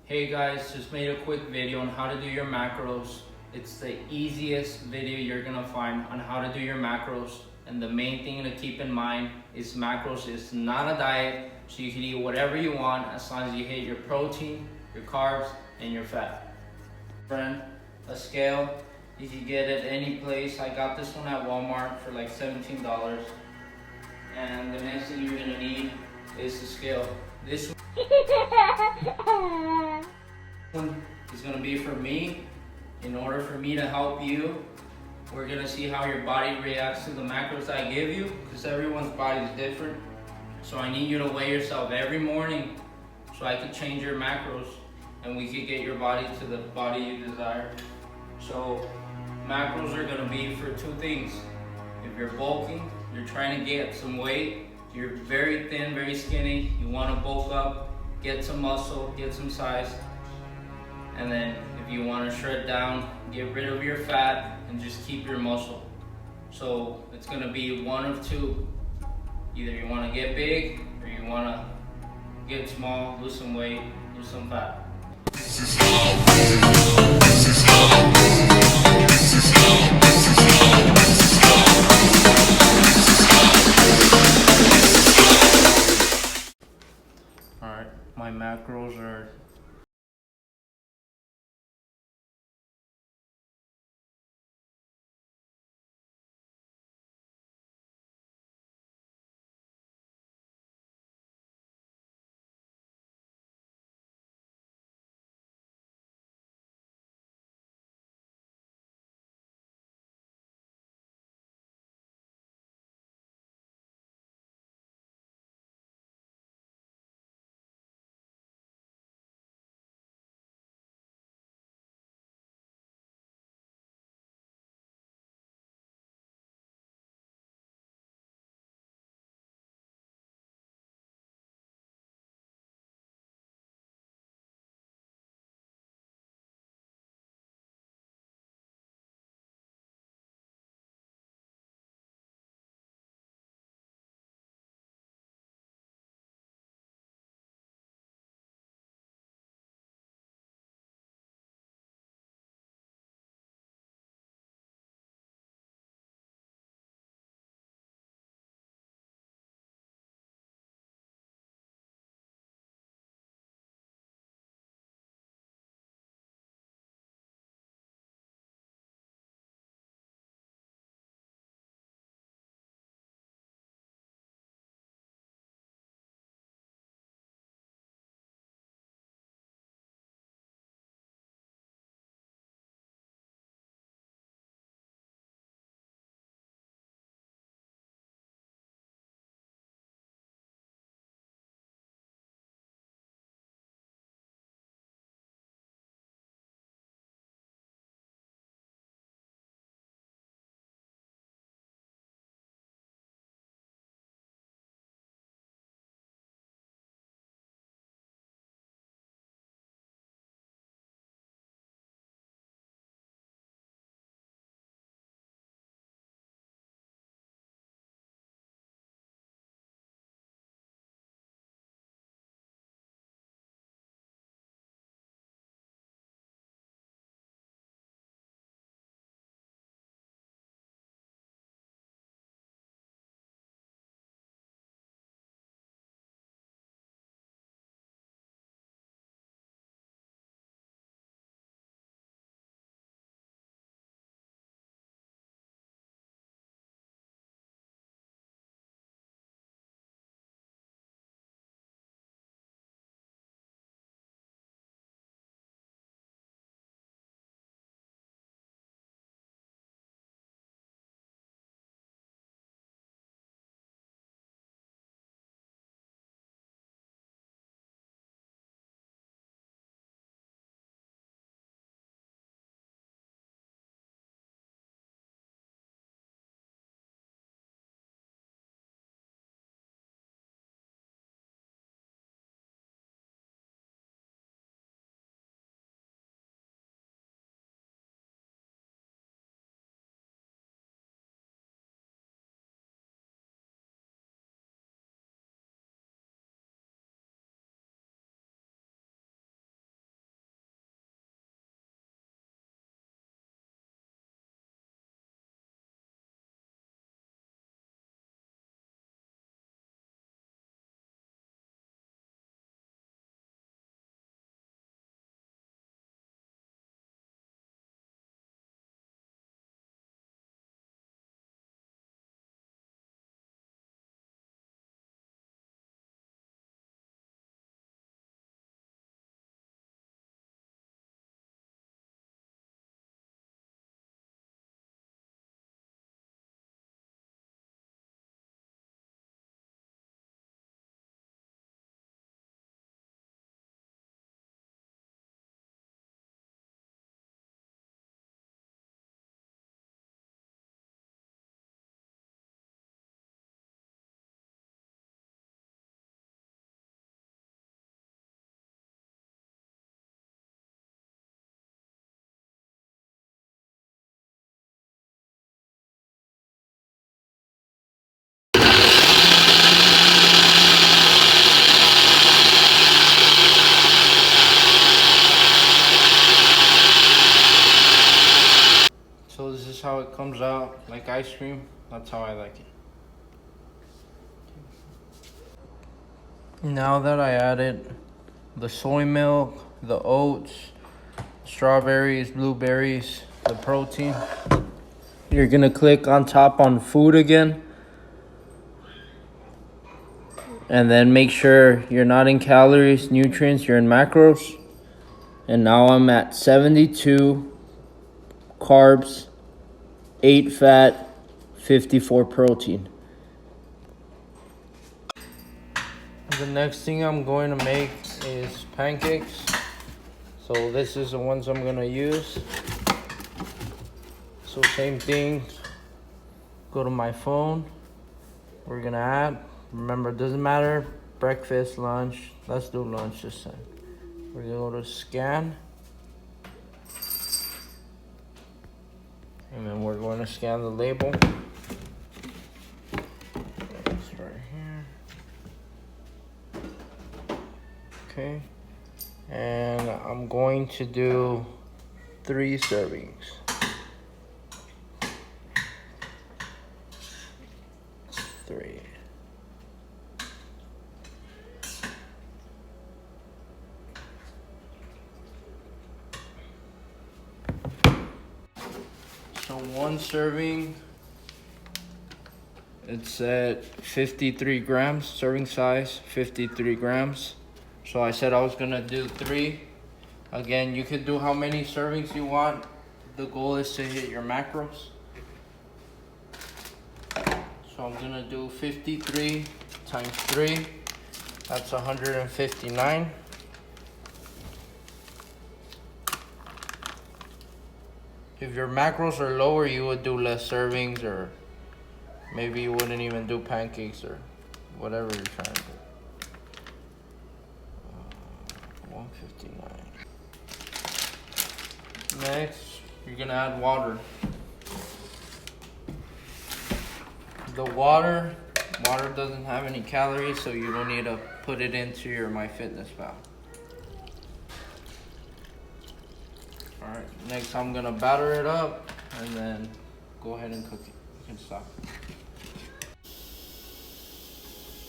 Hey guys, just made a quick video on how to do your macros. It's the easiest video you're gonna find on how to do your macros. And the main thing to keep in mind is macros is not a diet, so you can eat whatever you want as long as you hit your protein, your carbs, and your fat. Friend, a scale, you can get it any place. I got this one at Walmart for like $17. And the next thing you're gonna need is the scale. This one is going to be for me. In order for me to help you, we're going to see how your body reacts to the macros I give you, because everyone's body is different. So I need you to weigh yourself every morning so I can change your macros and we can get your body to the body you desire. So macros are going to be for two things. If you're bulking, you're trying to get some weight, you're very thin, very skinny, you want to bulk up, get some muscle, get some size. And then if you want to shred down, get rid of your fat and just keep your muscle. So it's going to be one of two. Either you want to get big or you want to get small, lose some weight, lose some fat. Alright, my macros are how it comes out, like ice cream. That's how I like it. Now that I added the soy milk, the oats, strawberries, blueberries, the protein, you're gonna click on top on food again, and then make sure you're not in calories, nutrients, you're in macros. And now I'm at 72 carbs, 8 fat, 54 protein. The next thing I'm going to make is pancakes. So this is the ones I'm gonna use. So same thing, go to my phone. We're gonna add, remember it doesn't matter, breakfast, lunch, let's do lunch this time. We're gonna go to scan. And then we're going to scan the label. It's right here. Okay. And I'm going to do 3 servings. Three. So 1 serving, it's at 53 grams, serving size, 53 grams. So I said I was gonna do 3. Again, you could do how many servings you want. The goal is to hit your macros. So I'm gonna do 53 times 3. That's 159. If your macros are lower, you would do less servings, or maybe you wouldn't even do pancakes or whatever you're trying to do. 159. Next, you're gonna add water. The water doesn't have any calories, so you don't need to put it into your MyFitnessPal. Alright, next I'm gonna batter it up and then go ahead and cook it. You can stop.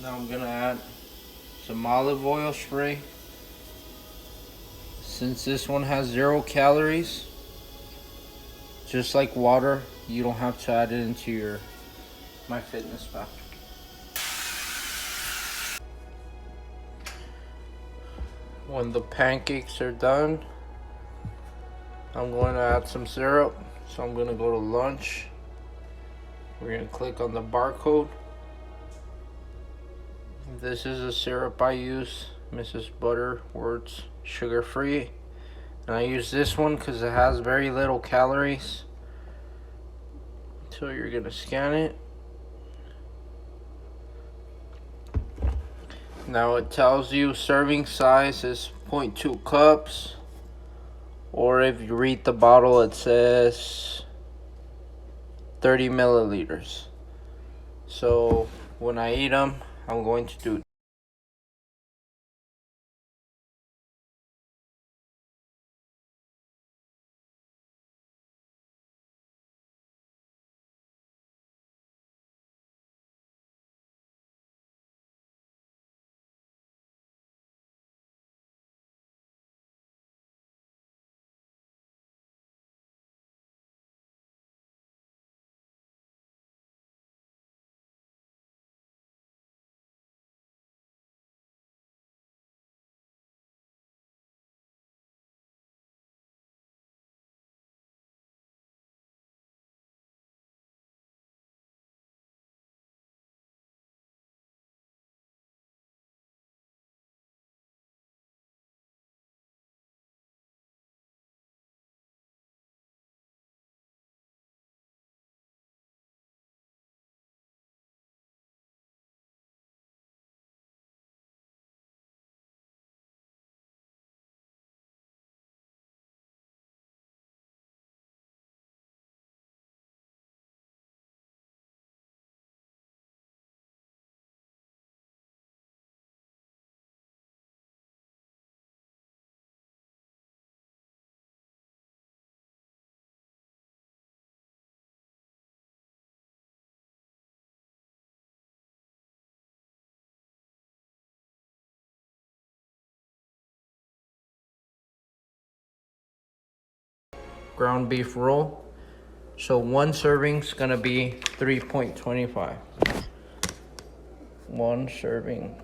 Now I'm gonna add some olive oil spray. Since this one has 0 calories, just like water, you don't have to add it into your MyFitnessPal. When the pancakes are done, I'm going to add some syrup. So I'm going to go to lunch. We're going to click on the barcode. This is a syrup I use, Mrs. Butterworth's sugar free. And I use this one because it has very little calories. So you're going to scan it. Now it tells you serving size is 0.2 cups. Or if you read the bottle, it says 30 milliliters. So when I eat them, I'm going to do ground beef roll. So one serving's gonna be 3.25. One serving.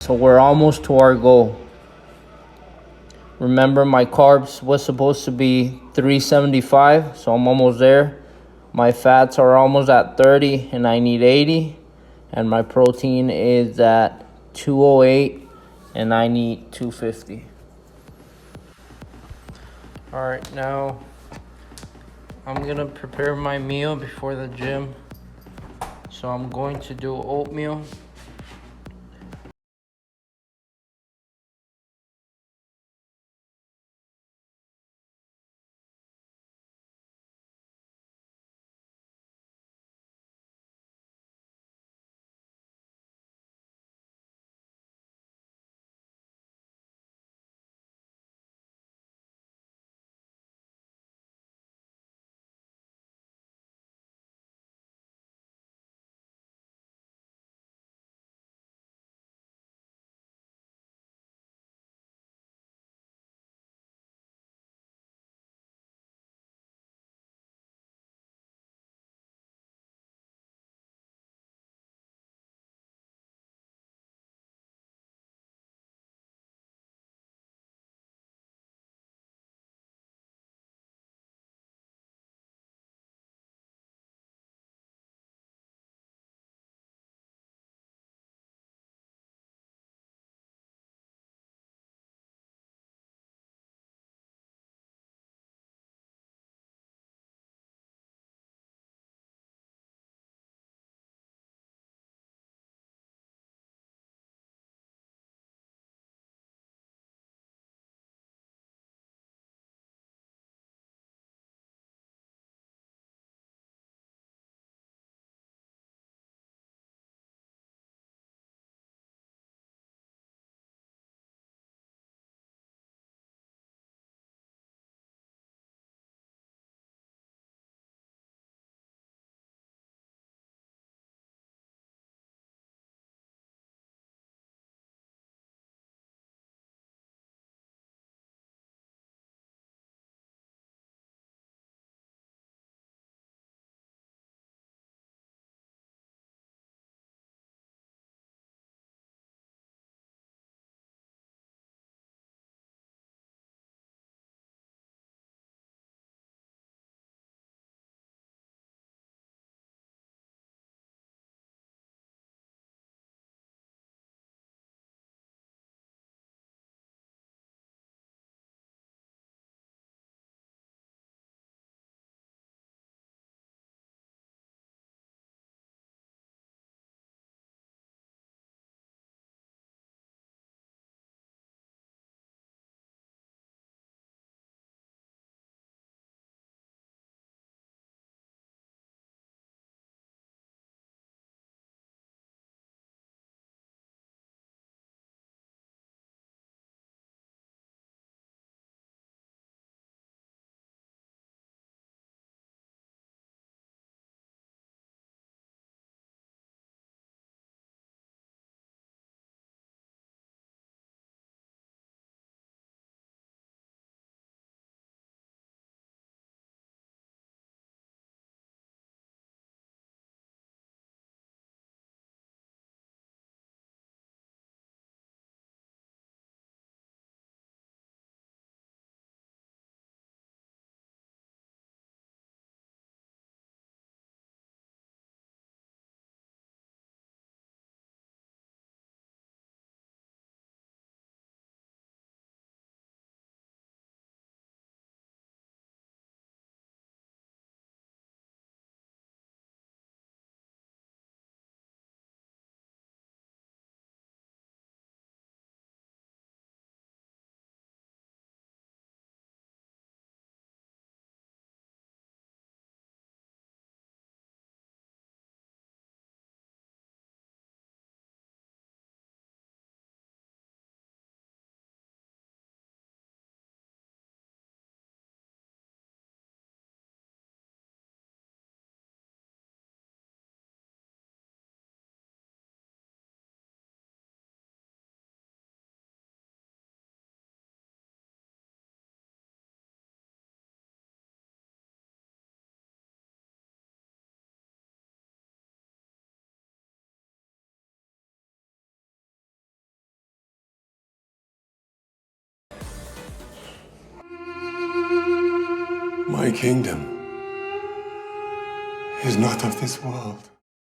So we're almost to our goal. Remember, my carbs was supposed to be 375, so I'm almost there. My fats are almost at 30 and I need 80. And my protein is at 208 and I need 250. All right, now I'm gonna prepare my meal before the gym. So I'm going to do oatmeal. My kingdom is not of this world.